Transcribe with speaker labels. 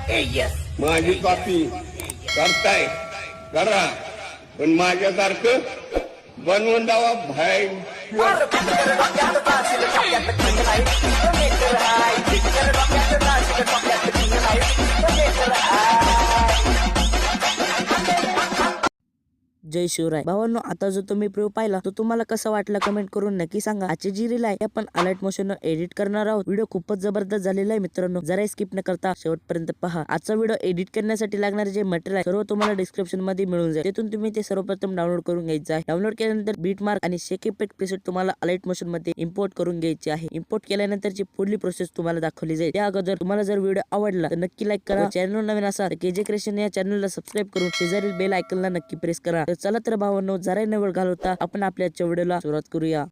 Speaker 1: माझी कॉपी करताय करा, पण माझ्यासारखं बनवून दावा भाई.
Speaker 2: जय शिवराय. भावांनो, आता जो तुम्ही प्रिव्ह्यू पाहिला तो तुम्हाला कसा वाटला कमेंट करून नक्की सांगा. आजची जी रील आहे आपण अलाइट मोशन एडिट करणार आहोत. व्हिडिओ खूपच जबरदस्त झालेला आहे मित्रांनो, जरा स्किप न करता शेवटपर्यंत पहा. आजचा व्हिडिओ एडिट करण्यासाठी लागणारे जे मटेरियल आहे सर्व तुम्हाला डिस्क्रिप्शन मध्ये मिळून जाईल. तिथून तुम्ही ते सर्वप्रथम डाउनलोड करून घ्यायचं आहे. डाउनलोड केल्यानंतर बीट मार्क आणि शेक इफेक्ट प्रीसेट तुम्हाला अलाइट मोशन मध्ये इम्पोर्ट करून घ्यायचे आहे. इम्पोर्ट केल्यानंतरची पुढली प्रोसेस तुम्हाला दाखवली जाईल. त्या अगोदर तुम्हाला जर व्हिडिओ आवडला तर नक्की लाईक करा. चॅनल नवीन असाल तर केजे क्रिएशन या चॅनलला सबस्क्राईब करून शेजारील बेल आयकॉनला नक्की प्रेस करा. तर चला तर भावांनो, जरा न वेळ घालवता आपण आपल्या व्हिडिओला सुरुवात करूया.